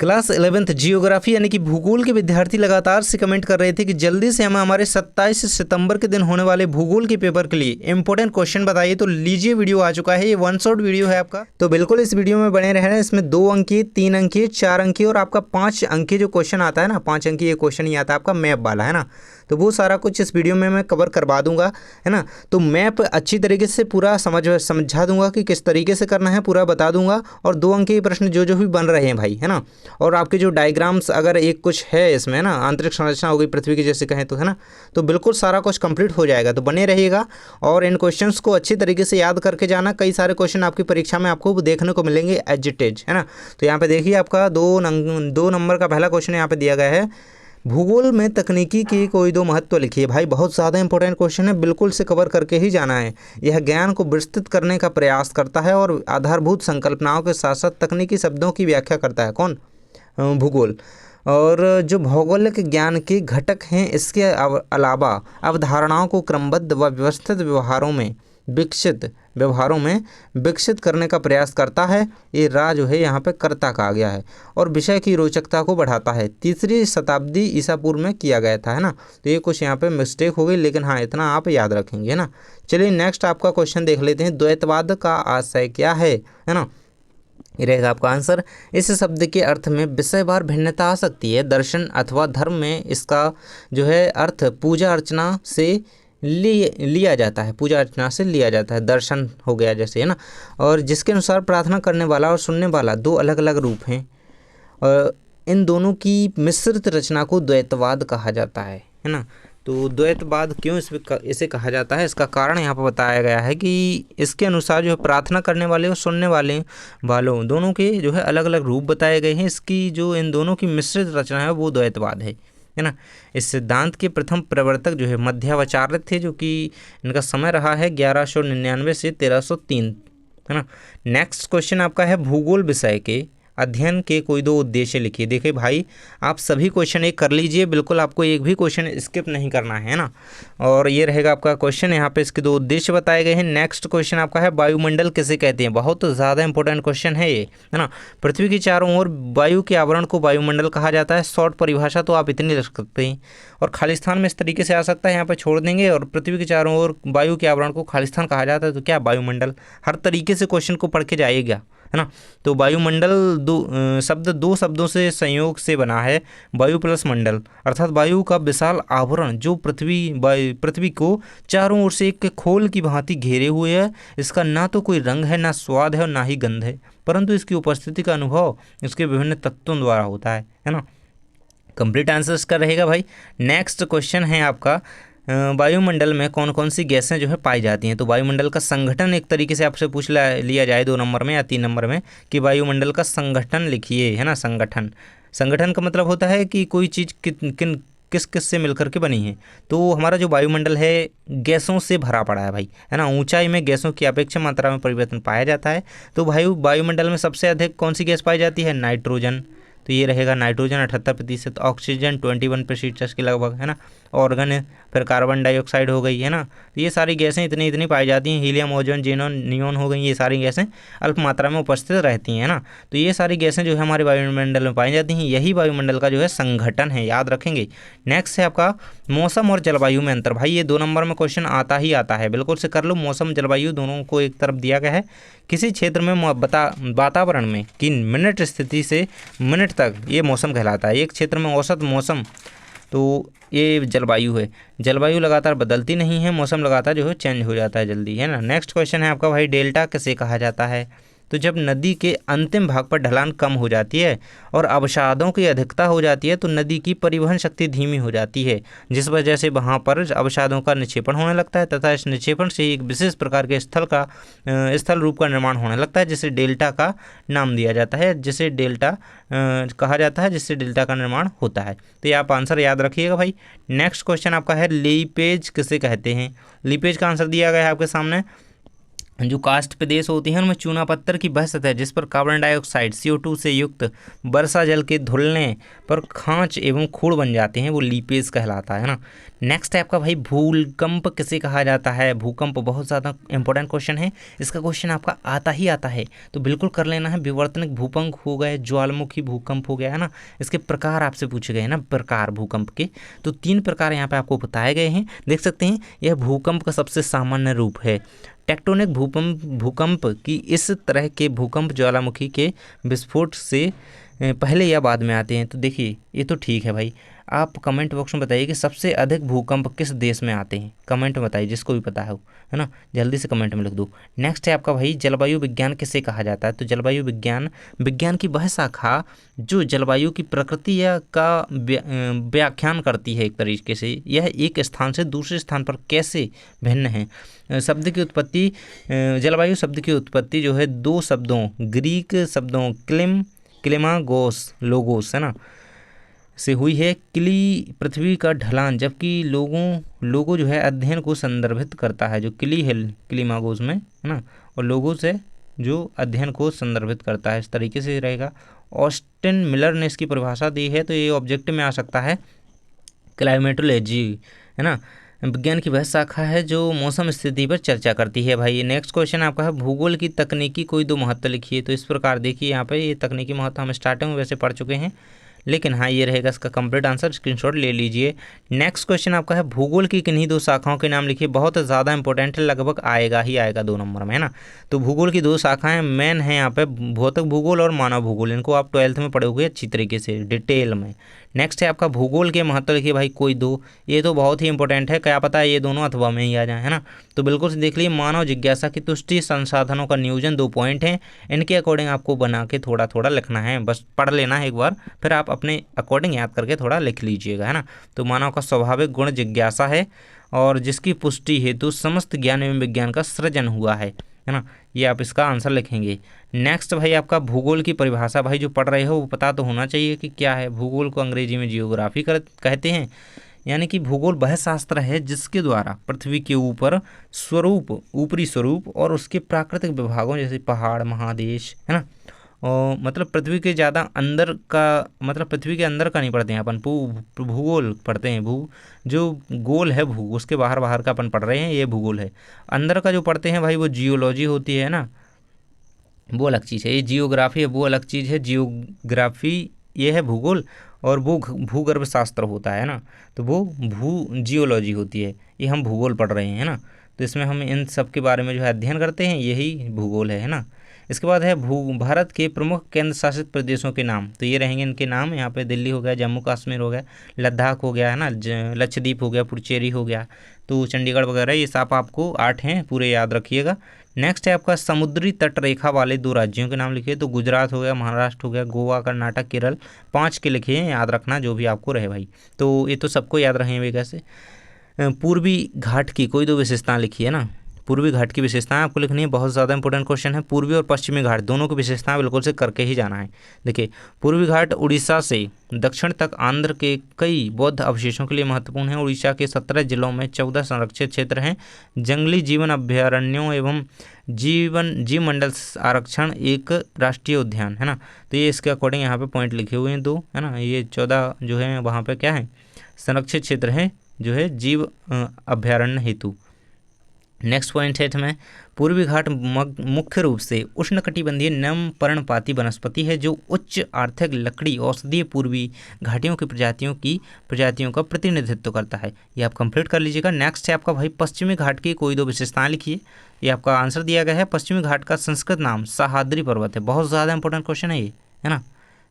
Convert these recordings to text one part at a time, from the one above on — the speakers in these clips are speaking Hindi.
क्लास 11th जियोग्राफी यानी कि भूगोल के विद्यार्थी लगातार से कमेंट कर रहे थे कि जल्दी से हमें हमारे 27 सितंबर के दिन होने वाले भूगोल के पेपर के लिए इंपॉर्टेंट क्वेश्चन बताइए। तो लीजिए, वीडियो आ चुका है। ये वन शॉट वीडियो है आपका, तो बिल्कुल इस वीडियो में बने रहना। इसमें 2 अंकीय, 3 अंकीय, 4 अंकीय और आपका 5 अंकीय जो क्वेश्चन आता है ना, 5 अंकीय क्वेश्चन ही आता है आपका मैप वाला, है ना। तो वो सारा कुछ इस वीडियो में मैं कवर करवा दूंगा, है ना। तो मैप अच्छी तरीके से पूरा समझा दूंगा कि किस तरीके से करना है, पूरा बता दूंगा। और 2 अंक के प्रश्न जो जो भी बन रहे हैं भाई, है ना। और आपके जो डायग्राम्स अगर एक कुछ है इसमें ना, आंतरिक संरचना हो गई पृथ्वी की जैसे कहें तो, है ना। तो बिल्कुल सारा कुछ कंप्लीट हो जाएगा, तो बने रहिएगा और इन क्वेश्चंस को अच्छी तरीके से याद करके जाना। कई सारे क्वेश्चन आपकी परीक्षा में आपको देखने को मिलेंगे एज इट इज, है ना। तो यहाँ पे देखिए, आपका 2 नंबर का पहला क्वेश्चन यहाँ पे दिया गया है, भूगोल में तकनीकी की कोई 2 महत्व लिखिए। भाई बहुत ज़्यादा इंपॉर्टेंट क्वेश्चन है, बिल्कुल से कवर करके ही जाना है। यह ज्ञान को विस्तृत करने का प्रयास करता है और आधारभूत संकल्पनाओं के साथ साथ तकनीकी शब्दों की व्याख्या करता है। कौन? भूगोल। और जो भौगोलिक ज्ञान के घटक हैं, इसके अलावा अवधारणाओं को क्रमबद्ध व व्यवस्थित व्यवहारों में विकसित करने का प्रयास करता है। ये रा जो है यहाँ पे कर्ता कहा गया है। और विषय की रोचकता को बढ़ाता है। 3री शताब्दी ईसा पूर्व में किया गया था, है ना। तो ये कुछ यहाँ पे मिस्टेक हो गई, लेकिन हाँ इतना आप याद रखेंगे, है ना। चलिए नेक्स्ट आपका क्वेश्चन देख लेते हैं। द्वैतवाद का आशय क्या है ना। ये रहेगा आपका आंसर। इस शब्द के अर्थ में विषयवार भिन्नता आ सकती है। दर्शन अथवा धर्म में इसका जो है अर्थ पूजा अर्चना से लिया जाता है, पूजा अर्चना से लिया जाता है। दर्शन हो गया जैसे, है ना। और जिसके अनुसार प्रार्थना करने वाला और सुनने वाला 2 अलग अलग रूप हैं, और इन दोनों की मिश्रित रचना को द्वैतवाद कहा जाता है ना। तो द्वैतवाद क्यों इसे कहा जाता है, इसका कारण यहाँ पर बताया गया है कि इसके अनुसार जो है प्रार्थना करने वाले और सुनने वालों दोनों के जो है अलग अलग रूप बताए गए हैं। इसकी जो इन दोनों की मिश्रित रचना है वो द्वैतवाद है ना। इस सिद्धांत के प्रथम प्रवर्तक जो है मध्यावचार्य थे, जो कि इनका समय रहा है 1199 से 1303, है ना। नेक्स्ट क्वेश्चन आपका है, भूगोल विषय के अध्ययन के कोई 2 उद्देश्य लिखिए। देखिए भाई, आप सभी क्वेश्चन एक कर लीजिए, बिल्कुल आपको एक भी क्वेश्चन स्किप नहीं करना है ना। और ये रहेगा आपका क्वेश्चन, यहाँ पे इसके 2 उद्देश्य बताए गए हैं। नेक्स्ट क्वेश्चन आपका है, वायुमंडल किसे कहते हैं। बहुत ज़्यादा इंपॉर्टेंट क्वेश्चन है ये, है ना। पृथ्वी की चारों ओर वायु के आवरण को वायुमंडल कहा जाता है। शॉर्ट परिभाषा तो आप इतनी लिख सकते हैं। और खालिस्तान में इस तरीके से आ सकता है, यहाँ पे छोड़ देंगे। और पृथ्वी के चारों ओर वायु के आवरण को खालिस्तान कहा जाता है, तो क्या वायुमंडल। हर तरीके से क्वेश्चन को पढ़ के जाइएगा, है ना। तो वायुमंडल शब्द 2 शब्दों से संयोग से बना है, वायु प्लस मंडल, अर्थात वायु का विशाल आवरण जो पृथ्वी को चारों ओर से एक खोल की भांति घेरे हुए है। इसका ना तो कोई रंग है, ना स्वाद है और ना ही गंध है, परंतु इसकी उपस्थिति का अनुभव इसके विभिन्न तत्वों द्वारा होता है ना। कंप्लीट आंसर इसका रहेगा भाई। नेक्स्ट क्वेश्चन है आपका, वायुमंडल में कौन कौन सी गैसें जो है पाई जाती हैं। तो वायुमंडल का संगठन एक तरीके से आपसे पूछ लिया जाए 2 नंबर में या 3 नंबर में, कि वायुमंडल का संगठन लिखिए, है ना। संगठन का मतलब होता है कि कोई चीज़ किस किस से मिलकर के बनी है। तो हमारा जो वायुमंडल है गैसों से भरा पड़ा है भाई, है ना। ऊंचाई में गैसों की अपेक्षा मात्रा में परिवर्तन पाया जाता है। तो वायुमंडल में सबसे अधिक कौन सी गैस पाई जाती है, नाइट्रोजन। तो ये रहेगा नाइट्रोजन 78%, ऑक्सीजन 21% के लगभग, है ना। ऑर्गन फिर कार्बन डाइऑक्साइड हो गई, है ना। तो ये सारी गैसें इतनी पाई जाती हैं। हीलियम, ओजोन, जेनॉन, नियोन हो गई, ये सारी गैसें अल्प मात्रा में उपस्थित रहती हैं, है ना। तो ये सारी गैसें जो है हमारे वायुमंडल में पाई जाती हैं। यही वायुमंडल का जो है संगठन है, याद रखेंगे। नेक्स्ट है आपका, मौसम और जलवायु में अंतर। भाई ये 2 नंबर में क्वेश्चन आता ही आता है, बिल्कुल से कर लो। मौसम जलवायु दोनों को एक तरफ दिया गया है। किसी क्षेत्र में वातावरण में किन मिनट स्थिति से मिनट तक ये मौसम कहलाता है। एक क्षेत्र में औसत मौसम, तो ये जलवायु है। जलवायु लगातार बदलती नहीं है, मौसम लगातार जो है चेंज हो जाता है जल्दी, है ना। नेक्स्ट क्वेश्चन है आपका भाई, डेल्टा किसे कहा जाता है। तो जब नदी के अंतिम भाग पर ढलान कम हो जाती है और अवसादों की अधिकता हो जाती है, तो नदी की परिवहन शक्ति धीमी हो जाती है, जिस वजह से वहाँ पर अवसादों का निक्षेपण होने लगता है, तथा इस निक्षेपण से एक विशेष प्रकार के स्थल रूप का निर्माण होने लगता है, जिसे डेल्टा का नाम दिया जाता है, जिसे डेल्टा कहा जाता है, जिससे डेल्टा का निर्माण होता है। तो ये आप आंसर याद रखिएगा भाई। नेक्स्ट क्वेश्चन आपका है, लीपेज किसे कहते हैं। लीपेज का आंसर दिया गया है आपके सामने, जो कास्ट प्रदेश होती हैं उनमें चूना पत्थर की वह सतह जिस पर कार्बन डाइऑक्साइड CO2 से युक्त वर्षा जल के धुलने पर खांच एवं खूड़ बन जाते हैं, वो लीपेज कहलाता है ना। नेक्स्ट है आपका भाई भूकंप किसे कहा जाता है। भूकंप बहुत ज़्यादा इंपॉर्टेंट क्वेश्चन है, इसका क्वेश्चन आपका आता ही आता है, तो बिल्कुल कर लेना है। विवर्तनिक भूकंप हो गए, ज्वालामुखी भूकंप हो गया है ना। इसके प्रकार आपसे पूछे गए हैं ना, प्रकार भूकंप के, तो 3 प्रकार यहाँ पे आपको बताए गए हैं, देख सकते हैं। यह भूकंप का सबसे सामान्य रूप है। टेक्टोनिक भूकंप की इस तरह के भूकंप ज्वालामुखी के विस्फोट से पहले या बाद में आते हैं। तो देखिए ये तो ठीक है भाई, आप कमेंट बॉक्स में बताइए कि सबसे अधिक भूकंप किस देश में आते हैं, कमेंट में बताइए जिसको भी पता है ना, जल्दी से कमेंट में लिख दो। नेक्स्ट है आपका भाई जलवायु विज्ञान किसे कहा जाता है। तो जलवायु विज्ञान की वह शाखा जो जलवायु की प्रकृति या का व्याख्यान करती है एक तरीके से, यह एक स्थान से दूसरे स्थान पर कैसे भिन्न है। शब्द की उत्पत्ति, जलवायु शब्द की उत्पत्ति जो है 2 शब्दों, ग्रीक शब्दों क्लिमागोस लोगोस है ना से हुई है। क्ली पृथ्वी का ढलान, जबकि लोगो जो है अध्ययन को संदर्भित करता है। जो क्ली है क्लिमागोस में है ना, और लोगोस है जो अध्ययन को संदर्भित करता है, इस तरीके से रहेगा। ऑस्टिन मिलर ने इसकी परिभाषा दी है, तो ये ऑब्जेक्ट में आ सकता है क्लाइमेटोलॉजी है ना। विज्ञान की वह शाखा है जो मौसम स्थिति पर चर्चा करती है भाई। नेक्स्ट क्वेश्चन आपका है भूगोल की तकनीकी कोई 2 महत्व लिखिए। तो इस प्रकार देखिए यहाँ पे ये तकनीकी महत्व हम स्टार्टिंग में वैसे पढ़ चुके हैं, लेकिन हाँ ये रहेगा इसका कंप्लीट आंसर, स्क्रीनशॉट ले लीजिए। नेक्स्ट क्वेश्चन आपका है भूगोल की किन्हीं 2 शाखाओं के नाम लिखिए। बहुत ज़्यादा इंपॉर्टेंट है, लगभग आएगा ही आएगा 2 नंबर में है ना। तो भूगोल की 2 शाखाएं मेन है यहाँ पे, भौतिक भूगोल और मानव भूगोल। इनको आप 12th में पढ़ोगे अच्छी तरीके से डिटेल में। नेक्स्ट है आपका भूगोल के महत्व लिखिए भाई कोई 2। ये तो बहुत ही इंपॉर्टेंट है, क्या पता है ये दोनों अथवा में ही आ जाए है ना। तो बिल्कुल से देख लीजिए, मानव जिज्ञासा की तुष्टि, संसाधनों का नियोजन, 2 पॉइंट हैं। इनके अकॉर्डिंग आपको बना के थोड़ा थोड़ा लिखना है, बस पढ़ लेना है एक बार, फिर आप अपने अकॉर्डिंग याद करके थोड़ा लिख लीजिएगा है ना। तो मानव का स्वाभाविक गुण जिज्ञासा है, और जिसकी पुष्टि हेतु समस्त ज्ञान एवं विज्ञान का सृजन हुआ है ना। ये आप इसका आंसर लिखेंगे। नेक्स्ट भाई आपका भूगोल की परिभाषा, भाई जो पढ़ रहे हो वो पता तो होना चाहिए कि क्या है। भूगोल को अंग्रेजी में जियोग्राफी कहते हैं, यानी कि भूगोल वह शास्त्र है जिसके द्वारा पृथ्वी के ऊपरी स्वरूप और उसके प्राकृतिक विभागों जैसे पहाड़, महादेश है ना, और मतलब पृथ्वी के ज़्यादा अंदर का, मतलब पृथ्वी के अंदर का नहीं पढ़ते हैं अपन, भूगोल पढ़ते हैं। जो गोल है उसके बाहर बाहर का अपन पढ़ रहे हैं, ये भूगोल है। अंदर का जो पढ़ते हैं भाई वो जियोलॉजी होती है ना, वो अलग चीज़ है। ये जियोग्राफी है, वो अलग चीज़ है। जियोग्राफी ये है भूगोल, और वो भूगर्भ शास्त्र होता है ना, तो वो जियोलॉजी होती है। ये हम भूगोल पढ़ रहे हैं ना, तो इसमें हम इन सब के बारे में जो है अध्ययन करते हैं, यही भूगोल है ना। इसके बाद है भारत के प्रमुख केंद्र शासित प्रदेशों के नाम। तो ये रहेंगे इनके नाम, यहाँ पे दिल्ली हो गया, जम्मू कश्मीर हो गया, लद्दाख हो गया है ना, लक्षद्वीप हो गया, पुडुचेरी हो गया, तो चंडीगढ़ वगैरह, ये सब आपको 8 हैं, पूरे याद रखिएगा। नेक्स्ट है आपका समुद्री तट रेखा वाले 2 राज्यों के नाम लिखिए। तो गुजरात हो गया, महाराष्ट्र हो गया, गोवा, कर्नाटक, केरल, 5 के लिखिए, याद रखना जो भी आपको रहे भाई। तो ये तो सबको याद रहेंगे कैसे। पूर्वी घाट की कोई 2 विशेषताएं लिखिए ना। पूर्वी घाट की विशेषताएं आपको लिखनी है, बहुत ज़्यादा इंपॉर्टेंट क्वेश्चन है। पूर्वी और पश्चिमी घाट दोनों की विशेषताएं बिल्कुल से करके ही जाना है। देखिए पूर्वी घाट उड़ीसा से दक्षिण तक आंध्र के कई बौद्ध अवशेषों के लिए महत्वपूर्ण है। उड़ीसा के 17 जिलों में 14 संरक्षित क्षेत्र हैं। जंगली जीवन अभ्यारण्यों एवं जीव मंडल आरक्षण, एक राष्ट्रीय उद्यान है ना। तो ये इसके अकॉर्डिंग यहाँ पे पॉइंट लिखे हुए हैं 2 है ना। ये 14 जो है वहाँ पे क्या है, संरक्षित क्षेत्र है जो है जीव अभ्यारण्य हेतु। नेक्स्ट पॉइंट है इसमें, पूर्वी घाट मुख्य रूप से उष्णकटिबंधीय नम पर्णपाती वनस्पति है जो उच्च आर्थिक लकड़ी औषधीय पूर्वी घाटियों की प्रजातियों का प्रतिनिधित्व करता है। ये आप कंप्लीट कर लीजिएगा। नेक्स्ट है आपका भाई पश्चिमी घाट की कोई 2 विशेषताएं लिखिए। ये आपका आंसर दिया गया है। पश्चिमी घाट का संस्कृत नाम सह्याद्री पर्वत है, बहुत ज़्यादा इंपॉर्टेंट क्वेश्चन है ये है ना।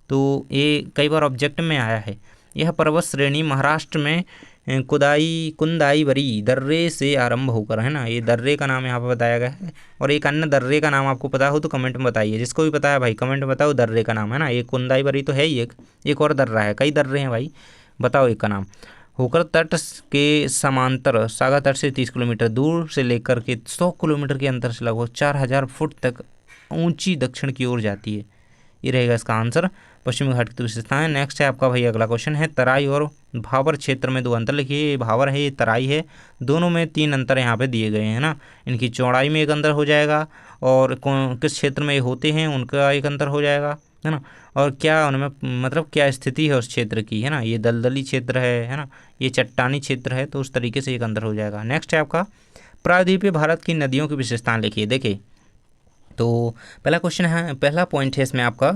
तो ये कई बार ऑब्जेक्ट में आया है। यह पर्वत श्रेणी महाराष्ट्र में कुंदाईवरी दर्रे से आरंभ होकर है ना, ये दर्रे का नाम यहाँ पर बताया गया है। और एक अन्य दर्रे का नाम आपको पता हो तो कमेंट में बताइए, जिसको भी पता है भाई कमेंट में बताओ दर्रे का नाम है ना। ये कुंदाईवरी तो है ही, एक और दर्रा है, कई दर्रे हैं भाई, बताओ एक का नाम। होकर तट के समांतर सागर तट से 30 किलोमीटर दूर से लेकर के 100 किलोमीटर के अंतर से लगभग 4000 फुट तक ऊंची दक्षिण की ओर जाती है। ये रहेगा इसका आंसर, पश्चिमी घाट की विशेषताएं। नेक्स्ट है आपका भाई अगला क्वेश्चन है, तराई और भावर क्षेत्र में 2 अंतर लिखिए। ये भावर है, ये तराई है, दोनों में 3 अंतर यहाँ पे दिए गए हैं ना। इनकी चौड़ाई में एक अंतर हो जाएगा और किस क्षेत्र में ये होते हैं उनका एक अंतर हो जाएगा, है ना। और क्या उनमें मतलब क्या स्थिति है उस क्षेत्र की, है ना। ये दलदली क्षेत्र है ना, ये चट्टानी क्षेत्र है, तो उस तरीके से एक अंतर हो जाएगा। नेक्स्ट है आपका प्रायद्वीपीय भारत की नदियों की विशेषताएं लिखिए। देखिए तो पहला क्वेश्चन है, पहला पॉइंट है इसमें आपका,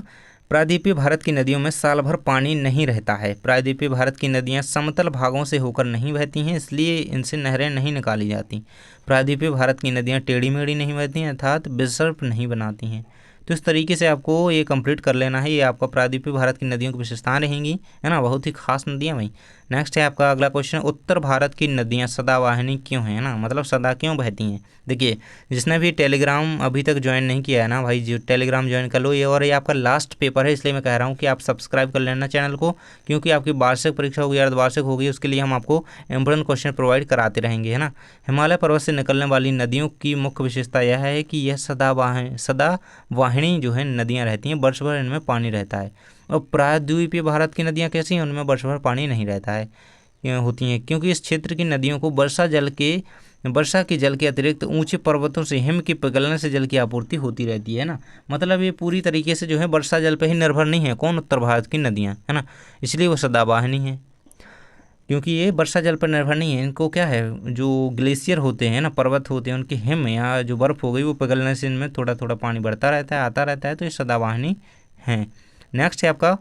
प्रायद्वीपीय भारत की नदियों में साल भर पानी नहीं रहता है। प्रायद्वीपीय भारत की नदियां समतल भागों से होकर नहीं बहती हैं, इसलिए इनसे नहरें नहीं निकाली जाती। प्रायद्वीपीय भारत की नदियां टेढ़ी मेढ़ी नहीं बहती हैं, अर्थात विसर्प नहीं बनाती हैं। तो इस तरीके से आपको ये कंप्लीट कर लेना है। ये आपका प्रायद्वीपीय भारत की नदियों की विशेषताएं रहेंगी, है ना, बहुत ही खास नदियां भाई। नेक्स्ट है आपका अगला क्वेश्चन, उत्तर भारत की नदियां सदावाहिनी क्यों हैं, है ना, मतलब सदा क्यों बहती हैं। देखिए जिसने भी टेलीग्राम अभी तक ज्वाइन नहीं किया है ना भाई, जो टेलीग्राम ज्वाइन कर लो। ये और ये आपका लास्ट पेपर है, इसलिए मैं कह रहा हूँ कि आप सब्सक्राइब कर लेना चैनल को, क्योंकि आपकी वार्षिक परीक्षा होगी, अर्धवार्षिक होगी, उसके लिए हम आपको इंपॉर्टेंट क्वेश्चन प्रोवाइड कराते रहेंगे, है ना। हिमालय पर्वत से निकलने वाली नदियों की मुख्य विशेषता यह है कि यह सदावाहिनी जो है नदियाँ रहती हैं, वर्ष भर इनमें पानी रहता है। और प्रायद्वीपीय भारत की नदियाँ कैसी हैं, उनमें वर्ष भर पानी नहीं रहता है होती हैं, क्योंकि इस क्षेत्र की नदियों को वर्षा के जल के अतिरिक्त ऊंचे पर्वतों से हिम के पिघलने से जल की आपूर्ति होती रहती है ना। मतलब ये पूरी तरीके से जो है वर्षा जल पर ही निर्भर नहीं है कौन, उत्तर भारत की नदियाँ, है ना, इसलिए वो सदाबहानी है, क्योंकि ये वर्षा जल पर निर्भर नहीं है। इनको क्या है, जो ग्लेशियर होते हैं ना, पर्वत होते हैं, उनके हिम या जो बर्फ़ हो गई वो पिघलने से इनमें थोड़ा थोड़ा पानी बढ़ता रहता है, आता रहता है, तो ये सदाबहानी हैं। नेक्स्ट है आपका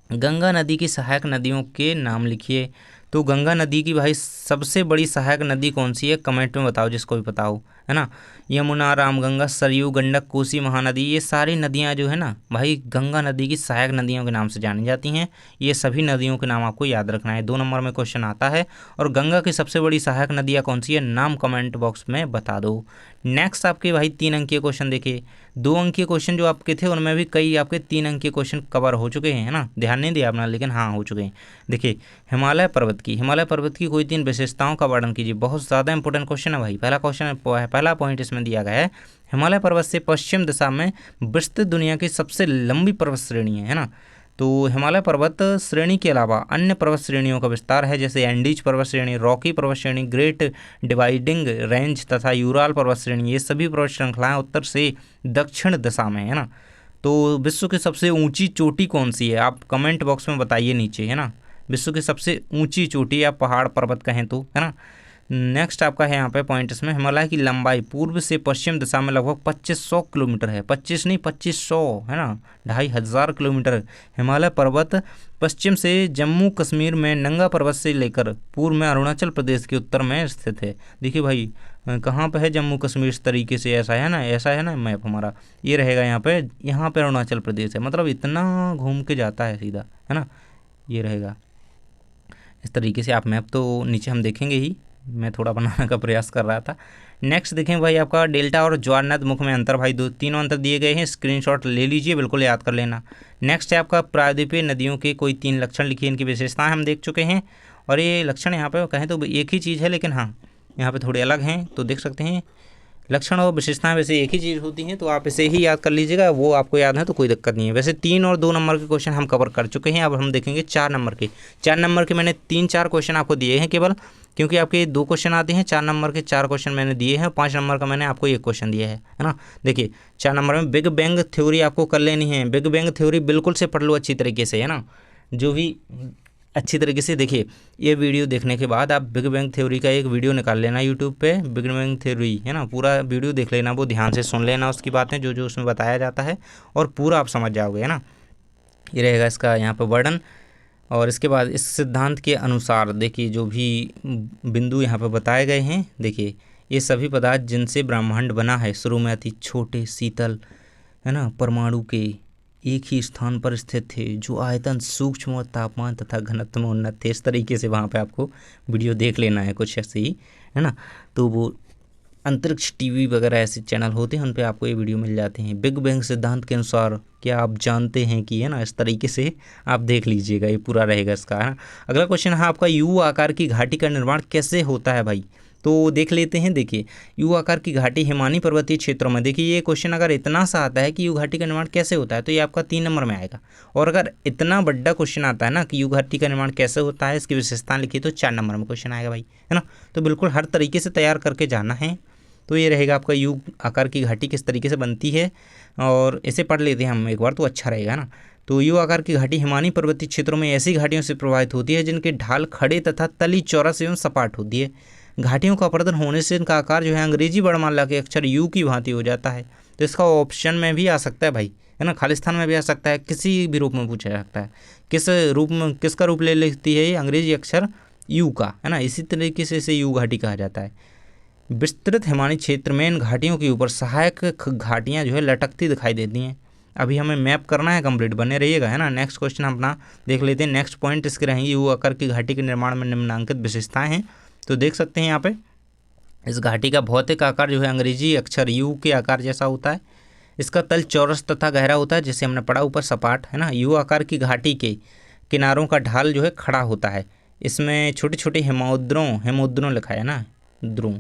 गंगा नदी की सहायक नदियों के नाम लिखिए। तो गंगा नदी की भाई सबसे बड़ी सहायक नदी कौन सी है, कमेंट में बताओ जिसको भी पता हो, है ना। यमुना, रामगंगा, सरयू, गंडक, कोसी, महानदी, ये सारी नदियां जो है ना भाई गंगा नदी की सहायक नदियों के नाम से जानी जाती हैं। ये सभी नदियों के नाम आपको याद रखना है, 2 नंबर में क्वेश्चन आता है। और गंगा की सबसे बड़ी सहायक नदियाँ कौन सी है, नाम कमेंट बॉक्स में बता दो। नेक्स्ट आपके भाई 3 अंकीय क्वेश्चन देखिए। 2 अंकीय क्वेश्चन जो आपके थे उनमें भी कई आपके 3 अंकीय क्वेश्चन कवर हो चुके हैं, है ना, ध्यान नहीं दिया आपने, लेकिन हाँ हो चुके हैं। देखिए हिमालय पर्वत की कोई 3 विशेषताओं का वर्णन कीजिए। बहुत ज़्यादा इंपॉर्टेंट क्वेश्चन है भाई। पहला पॉइंट इसमें दिया गया है, हिमालय पर्वत से पश्चिम दिशा में विस्तृत दुनिया की सबसे लंबी पर्वत श्रेणी है ना। तो हिमालय पर्वत श्रेणी के अलावा अन्य पर्वत श्रेणियों का विस्तार है, जैसे एंडीज पर्वत श्रेणी, रॉकी पर्वत श्रेणी, ग्रेट डिवाइडिंग रेंज तथा यूराल पर्वत श्रेणी। ये सभी पर्वत श्रृंखलाएं उत्तर से दक्षिण दिशा में, है ना। तो विश्व की सबसे ऊंची चोटी कौन सी है, आप कमेंट बॉक्स में बताइए नीचे, है ना। विश्व की सबसे ऊंची चोटी या पहाड़ पर्वत कहें तो, है ना। नेक्स्ट आपका है यहाँ पे पॉइंट इसमें, हिमालय की लंबाई पूर्व से पश्चिम दिशा में लगभग 2500 किलोमीटर है, 25 नहीं 2500, है ना, 2500 किलोमीटर। हिमालय पर्वत पश्चिम से जम्मू कश्मीर में नंगा पर्वत से लेकर पूर्व में अरुणाचल प्रदेश के उत्तर में स्थित है। देखिए भाई कहाँ पे है जम्मू कश्मीर, इस तरीके से ऐसा है ना मैप हमारा, ये रहेगा यहाँ पे अरुणाचल प्रदेश है, मतलब इतना घूम के जाता है सीधा, है ना, ये रहेगा इस तरीके से। आप मैप तो नीचे हम देखेंगे ही, मैं थोड़ा बनाने का प्रयास कर रहा था। नेक्स्ट देखें भाई आपका डेल्टा और ज्वारनद मुख में अंतर, भाई 2-3 अंतर दिए गए हैं, स्क्रीनशॉट ले लीजिए, बिल्कुल याद कर लेना। नेक्स्ट है आपका प्रायद्वीपीय नदियों के कोई 3 लक्षण लिखिए। इनकी विशेषताएं हम देख चुके हैं, और ये लक्षण यहाँ पे कहें तो एक ही चीज़ है, लेकिन हाँ यहाँ पे थोड़े अलग हैं, तो देख सकते हैं लक्षण और विशेषताएं वैसे एक ही चीज़ होती हैं, तो आप इसे ही याद कर लीजिएगा, वो आपको याद है तो कोई दिक्कत नहीं है। वैसे 3 और 2 नंबर के क्वेश्चन हम कवर कर चुके हैं, अब हम देखेंगे 4 नंबर के। 4 नंबर के मैंने 3-4 क्वेश्चन आपको दिए हैं केवल, क्योंकि आपके 2 क्वेश्चन आते हैं, 4 नंबर के 4 क्वेश्चन मैंने दिए हैं, 5 नंबर का मैंने आपको 1 क्वेश्चन दिया है ना। देखिए 4 नंबर में बिग बैंग थ्योरी आपको कर लेनी है। बिग बैंग थ्योरी बिल्कुल से पढ़ लो अच्छी तरीके से, है ना, जो भी अच्छी तरीके से। देखिए ये वीडियो देखने के बाद आप बिग बैंग थ्योरी का एक वीडियो निकाल लेना यूट्यूब पे, बिग बैंग थ्योरी, है ना, पूरा वीडियो देख लेना, वो ध्यान से सुन लेना उसकी बातें जो जो उसमें बताया जाता है, और पूरा आप समझ जाओगे, है ना। ये रहेगा इसका यहाँ पे वर्णन। और इसके बाद इस सिद्धांत के अनुसार देखिए जो भी बिंदु यहाँ पे बताए गए हैं, देखिए ये सभी पदार्थ जिनसे ब्रह्मांड बना है शुरू में अति छोटे, शीतल, है ना, परमाणु के एक ही स्थान पर स्थित थे, जो आयतन, सूक्ष्म और तापमान तथा घनत्व में उन्नत थे। इस तरीके से वहाँ पे आपको वीडियो देख लेना है कुछ ऐसे ही, है ना। तो वो अंतरिक्ष टीवी वगैरह ऐसे चैनल होते हैं, उन पे आपको ये वीडियो मिल जाते हैं। बिग बैंग सिद्धांत के अनुसार क्या आप जानते हैं कि, है ना, इस तरीके से आप देख लीजिएगा, ये पूरा रहेगा इसका, है ना। अगला क्वेश्चन है आपका, यू आकार की घाटी का निर्माण कैसे होता है भाई। तो देख लेते हैं। देखिए यू आकार की घाटी हिमानी पर्वतीय क्षेत्रों में, देखिए ये क्वेश्चन अगर इतना सा आता है कि यू घाटी का निर्माण कैसे होता है तो ये आपका 3 नंबर में आएगा। और अगर इतना बड़ा क्वेश्चन आता है ना कि यू घाटी का निर्माण कैसे होता है, इसकी विशेषता लिखिए, तो 4 नंबर में क्वेश्चन आएगा भाई, है ना। तो बिल्कुल हर तरीके से तैयार करके जाना है। तो ये रहेगा आपका यू आकार की घाटी किस तरीके से बनती है, और इसे पढ़ लेते हैं हम एक बार तो अच्छा रहेगा ना। तो यू आकार की घाटी हिमानी पर्वतीय क्षेत्रों में ऐसी घाटियों से प्रभावित होती है जिनके ढाल खड़े तथा तली चौरस एवं सपाट होती है। घाटियों का अपर्दन होने से इनका आकार जो है अंग्रेजी वर्णमाला के अक्षर यू की भांति हो जाता है। तो इसका ऑप्शन में भी आ सकता है भाई, है ना, खालिस्तान में भी आ सकता है, किसी भी रूप में पूछा जा सकता है। किस रूप में, किसका रूप ले लेती है ये अंग्रेजी अक्षर यू का, है ना। इसी तरीके से इसे यू घाटी कहा जाता है। विस्तृत हिमानी क्षेत्र में इन घाटियों के ऊपर सहायक घाटियां जो है लटकती दिखाई देती हैं। अभी हमें मैप करना है, कंप्लीट बने रहिएगा, है ना। नेक्स्ट क्वेश्चन अपना देख लेते हैं। नेक्स्ट पॉइंट इसके रहेंगे यू आकार की घाटी के निर्माण में निम्नांकित विशेषताएं हैं। तो देख सकते हैं यहाँ पे इस घाटी का भौतिक आकार जो है अंग्रेजी अक्षर यू के आकार जैसा होता है। इसका तल चौरस तथा गहरा होता है, जैसे हमने पढ़ा ऊपर सपाट, है ना। यू आकार की घाटी के किनारों का ढाल जो है खड़ा होता है। इसमें छोटे छोटे हेमोद्रों लिखा है ना, द्रों,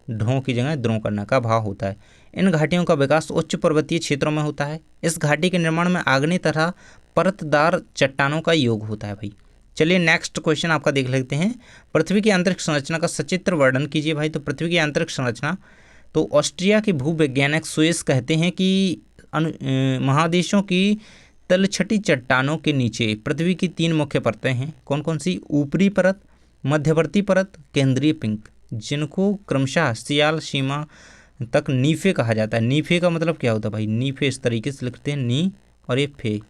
ढों की जगह द्रों करने का भाव होता है। इन घाटियों का विकास उच्च पर्वतीय क्षेत्रों में होता है। इस घाटी के निर्माण में आग्नेय तथा परतदार चट्टानों का योग होता है भाई। चलिए नेक्स्ट क्वेश्चन आपका देख लेते हैं। पृथ्वी की आंतरिक संरचना का सचित्र वर्णन कीजिए भाई। तो पृथ्वी की आंतरिक संरचना, तो ऑस्ट्रिया के भूवैज्ञानिक सुएस कहते हैं कि महादेशों की तलछटी चट्टानों के नीचे पृथ्वी की 3 मुख्य परतें हैं। कौन कौन सी? ऊपरी परत, मध्यवर्ती परत, केंद्रीय पिंक, जिनको क्रमशः सियाल सीमा तक नीफे कहा जाता है। नीफे का मतलब क्या होता है भाई? नीफे इस तरीके से लिखते हैं, नी और ये फे।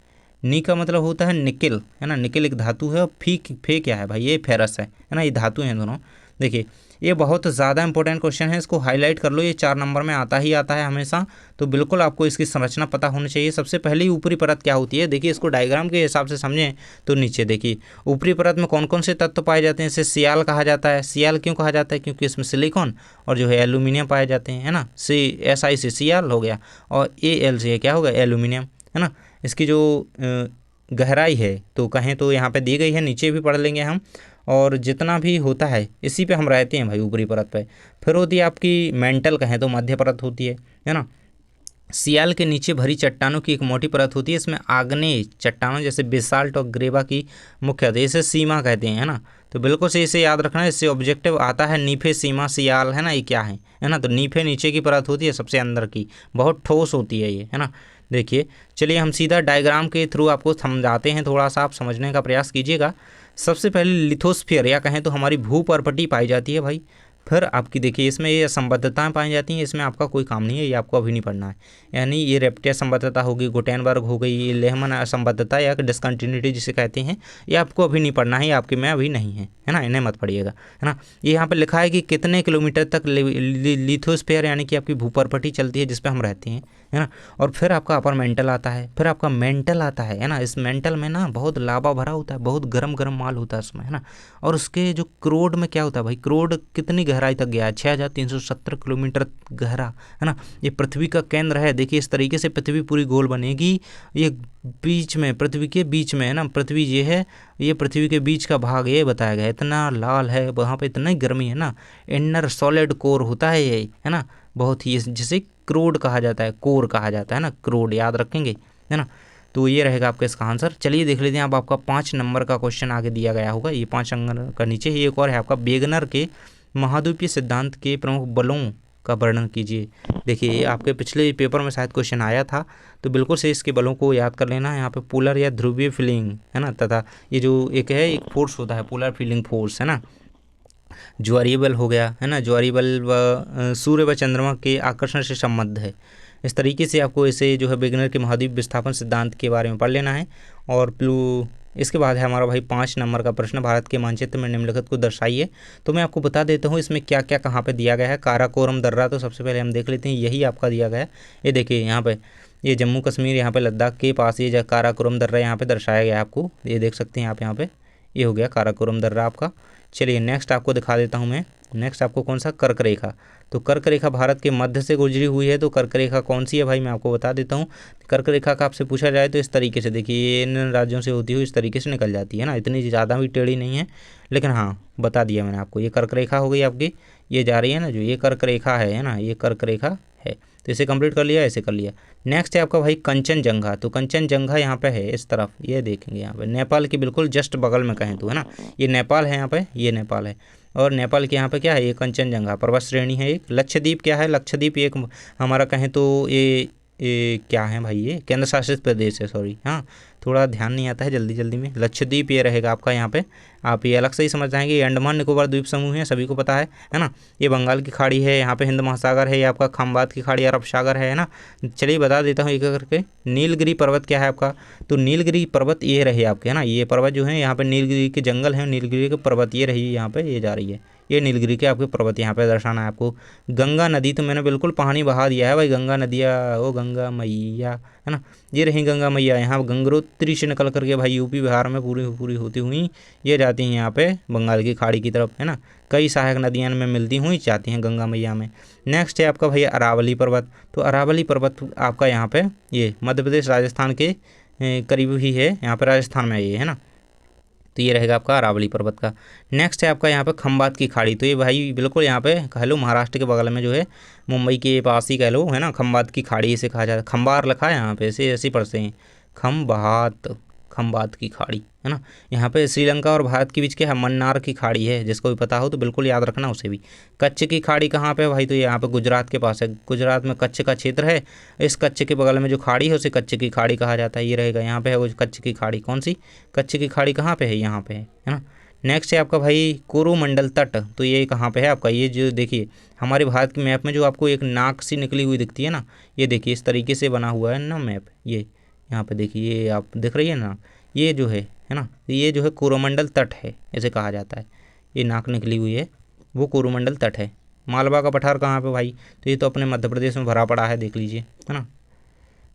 नी का मतलब होता है निकिल, है ना, निकिल एक धातु है, और फे क्या है भाई? ये फेरस है ना, ये धातु हैं दोनों। देखिए ये बहुत ज़्यादा इंपॉर्टेंट क्वेश्चन है, इसको हाईलाइट कर लो, ये 4 नंबर में आता ही आता है हमेशा। तो बिल्कुल आपको इसकी संरचना पता होनी चाहिए। सबसे पहले ही ऊपरी परत क्या होती है, देखिए इसको डायग्राम के हिसाब से समझें तो नीचे देखिए ऊपरी परत में कौन कौन से तत्व पाए जाते हैं। इसे सियाल कहा जाता है। सियाल क्यों कहा जाता है? क्योंकि इसमें सिलिकॉन और जो है एल्यूमिनियम पाए जाते हैं, है ना। SI से सियाल हो गया, और AL से क्या होगा? एल्यूमिनियम, है ना। इसकी जो गहराई है तो कहें तो यहाँ पे दी गई है, नीचे भी पढ़ लेंगे हम। और जितना भी होता है इसी पे हम रहते हैं भाई, ऊपरी परत पे। फिर होती है आपकी मेंटल, कहें तो मध्य परत होती है ना। सियाल के नीचे भरी चट्टानों की एक मोटी परत होती है। इसमें आग्नेय चट्टानों जैसे बेसाल्ट और ग्रेवा की मुख्यतः, इसे सीमा कहते हैं, है ना। तो बिल्कुल से इसे याद रखना है, इससे ऑब्जेक्टिव आता है नीफे, सीमा, सियाल, है ना, ये क्या है ना। तो नीफे नीचे की परत होती है, सबसे अंदर की, बहुत ठोस होती है ये, है ना। देखिए चलिए हम सीधा डायग्राम के थ्रू आपको समझाते हैं, थोड़ा सा आप समझने का प्रयास कीजिएगा। सबसे पहले लिथोस्फीयर या कहें तो हमारी भूपर्पटी पाई जाती है भाई। फिर आपकी देखिए इसमें ये संबद्धताएं पाई जाती हैं, इसमें आपका कोई काम नहीं है, ये आपको अभी नहीं पढ़ना है। यानी ये रेप्टिया संबद्धता होगी, गुटेनबर्ग हो गई, ये लेहमन असंबद्धता या डिसकंटिन्यूटी जिसे कहते हैं, ये आपको अभी नहीं पढ़ना है, ये आपके में अभी नहीं है ना, इन्हें मत पढ़िएगा, है ना। ये यहाँ पर लिखा है कि कितने किलोमीटर तक लिथोस्फीयर यानी कि आपकी भूपर्पटी चलती है जिस पर हम रहते हैं, है ना। और फिर आपका अपर मेंटल आता है, फिर आपका मेंटल आता है ना। इस मेंटल में ना बहुत लावा भरा होता है, बहुत गरम गरम माल होता है उसमें, है ना। और उसके जो क्रोड में क्या होता है भाई, क्रोड कितनी गहराई तक गया है? 6370 किलोमीटर गहरा, है ना। ये पृथ्वी का केंद्र है। देखिए इस तरीके से पृथ्वी पूरी गोल बनेगी। ये बीच में, पृथ्वी के बीच में, है ना, पृथ्वी ये है, ये पृथ्वी के बीच का भाग ये बताया गया है। इतना लाल है वहाँ पे, इतनी गर्मी है ना। इनर सॉलिड कोर होता है ये, है ना, बहुत ही, जिसे क्रोड कहा जाता है, कोर कहा जाता है ना, क्रोड याद रखेंगे, है ना। तो ये रहेगा आपका इसका आंसर। चलिए देख लेते हैं। अब आपका 5 नंबर का क्वेश्चन आगे दिया गया होगा, ये 5 नंबर का नीचे ही एक और है आपका, वेगनर के महाद्वीपीय सिद्धांत के प्रमुख बलों का वर्णन कीजिए। देखिए ये आपके पिछले पेपर में शायद क्वेश्चन आया था, तो बिल्कुल से इसके बलों को याद कर लेना है। यहाँ पे पोलर या ध्रुवीय फीलिंग, है ना, तथा ये जो एक है, एक फोर्स होता है पोलर फीलिंग फोर्स, है ना। ज्वारीय बल हो गया, है ना। ज्वारीय बल व सूर्य व चंद्रमा के आकर्षण से संबद्ध है। इस तरीके से आपको इसे जो है वेगनर के महाद्वीप विस्थापन सिद्धांत के बारे में पढ़ लेना है। और इसके बाद है हमारा भाई 5 नंबर का प्रश्न, भारत के मानचित्र में निम्नलिखित को दर्शाइए। तो मैं आपको बता देता हूँ इसमें क्या क्या कहाँ पे दिया गया है। काराकोरम दर्रा, तो सबसे पहले हम देख लेते हैं, यही आपका दिया गया है। ये देखिए यहाँ पे, ये जम्मू कश्मीर, यहाँ पे लद्दाख के पास ये काराकोरम दर्रा यहाँ पे दर्शाया गया है आपको, ये देख सकते हैं आप यहाँ पे, ये हो गया काराकोरम दर्रा आपका। चलिए नेक्स्ट आपको दिखा देता हूँ मैं। नेक्स्ट आपको कौन सा? कर्क रेखा। तो कर्क रेखा भारत के मध्य से गुजरी हुई है। तो कर्क रेखा कौन सी है भाई, मैं आपको बता देता हूँ। कर्क रेखा का आपसे पूछा जाए तो इस तरीके से, देखिए ये इन राज्यों से होती हुई इस तरीके से निकल जाती है ना, इतनी ज़्यादा भी टेढ़ी नहीं है, लेकिन हाँ बता दिया मैंने आपको। ये कर्क रेखा हो गई आपकी, ये जा रही है ना, जो ये कर्क रेखा है ना, ये कर्क रेखा है। तो इसे कंप्लीट कर लिया, ऐसे कर लिया। नेक्स्ट है आपका भाई कंचनजंगा। तो कंचनजंगा यहाँ पे है इस तरफ, ये देखेंगे यहाँ पे नेपाल के बिल्कुल जस्ट बगल में कहें तो, है ना, ये नेपाल है यहाँ पे, ये नेपाल है। और नेपाल के यहाँ पे क्या है, ये कंचनजंगा पर्वत श्रेणी है एक। लक्षद्वीप क्या है, लक्षद्वीप एक हमारा कहें तो ये क्या है भाई, ये केंद्र शासित प्रदेश है, सॉरी, हाँ थोड़ा ध्यान नहीं आता है जल्दी जल्दी में। लक्षद्वीप ये रहेगा आपका यहाँ पे, आप ये अलग से ही समझ जाएंगे। ये अंडमान निकोबार द्वीप समूह है, सभी को पता है ना। ये बंगाल की खाड़ी है, यहाँ पे हिंद महासागर है, ये आपका खंबात की खाड़ी अरब सागर है ना। चलिए बता देता हूँ एक एक करके। नीलगिरी पर्वत क्या है आपका, तो नीलगिरी पर्वत ये रहे आपके, है ना, ये पर्वत जो है यहाँ पे नीलगिरी के जंगल हैं, नीलगिरी के पर्वत ये रही यहाँ पे, ये जा रही है, ये नीलगिरी के आपके पर्वत यहाँ पे दर्शाना है आपको। गंगा नदी तो मैंने बिल्कुल पानी बहा दिया है भाई, गंगा नदिया, ओ गंगा मैया, है ना, ये रही गंगा मैया। यहाँ गंगोत्री से निकल करके भाई यूपी बिहार में पूरी पूरी होती हुई ये जाती हैं यहाँ पे बंगाल की खाड़ी की तरफ, है ना। कई सहायक नदियाँ में मिलती हुई जाती हैं गंगा मैया में। नेक्स्ट है आपका भैया अरावली पर्वत। तो अरावली पर्वत आपका यहाँ पे ये मध्य प्रदेश राजस्थान के करीब ही है, यहाँ पे राजस्थान में ये, है ना। तो ये रहेगा आपका अरावली पर्वत का। नेक्स्ट है आपका यहाँ पे खंबात की खाड़ी। तो ये भाई बिल्कुल यहाँ पे कह लो महाराष्ट्र के बगल में जो है, मुंबई के पास ही कह लो, है ना, खंबात की खाड़ी इसे कहा जाता है। खंबार लिखा है यहाँ पे, ऐसे ऐसे पढ़ते हैं खंबात, खंबात की खाड़ी, है ना। यहाँ पे श्रीलंका और भारत के बीच क्या है, मन्नार की खाड़ी है, जिसको भी पता हो तो बिल्कुल याद रखना उसे भी। कच्छ की खाड़ी कहाँ पे भाई, तो यहाँ पे गुजरात के पास है, गुजरात में कच्छ का क्षेत्र है। इस कच्छ के बगल में जो खाड़ी है उसे कच्छ की खाड़ी कहा जाता है। ये रहेगा यहाँ पे है वो कच्छ की खाड़ी, कौन सी, कच्छ की खाड़ी कहाँ पे है, यहाँ पे है ना। नेक्स्ट है आपका भाई कोरोमंडल तट। तो ये कहाँ पे है आपका, ये जो देखिए हमारे भारत के मैप में जो आपको एक नाक सी निकली हुई दिखती है ना, ये देखिए इस तरीके से बना हुआ है ना मैप, ये यहाँ पे देखिए, ये आप दिख रही है ना, ये जो है ना, ये जो है कोरोमंडल तट है, ऐसे कहा जाता है। ये नाक निकली हुई है वो कोरोमंडल तट है। मालवा का पठार कहाँ पे भाई, तो ये तो अपने मध्य प्रदेश में भरा पड़ा है, देख लीजिए, है ना।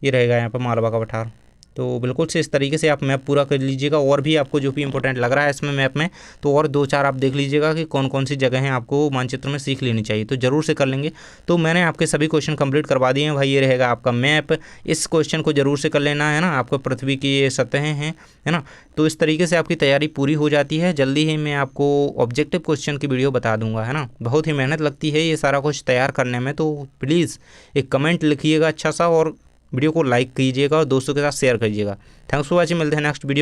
ये रहेगा यहाँ पर मालवा का पठार। तो बिल्कुल से इस तरीके से आप मैप पूरा कर लीजिएगा। और भी आपको जो भी इंपॉर्टेंट लग रहा है इसमें मैप में, तो और 2-4 आप देख लीजिएगा कि कौन कौन सी जगह हैं आपको मानचित्र में सीख लेनी चाहिए, तो ज़रूर से कर लेंगे। तो मैंने आपके सभी क्वेश्चन कंप्लीट करवा दिए हैं भाई। ये रहेगा आपका मैप, इस क्वेश्चन को ज़रूर से कर लेना, है ना। आपको पृथ्वी की ये सतहें हैं, है ना। तो इस तरीके से आपकी तैयारी पूरी हो जाती है। जल्दी ही मैं आपको ऑब्जेक्टिव क्वेश्चन की वीडियो बता दूंगा, है ना। बहुत ही मेहनत लगती है ये सारा कुछ तैयार करने में, तो प्लीज़ एक कमेंट लिखिएगा अच्छा सा, और वीडियो को लाइक कीजिएगा और दोस्तों के साथ शेयर कीजिएगा। थैंक्स फॉर वॉचिंग, मिलते हैं नेक्स्ट वीडियो।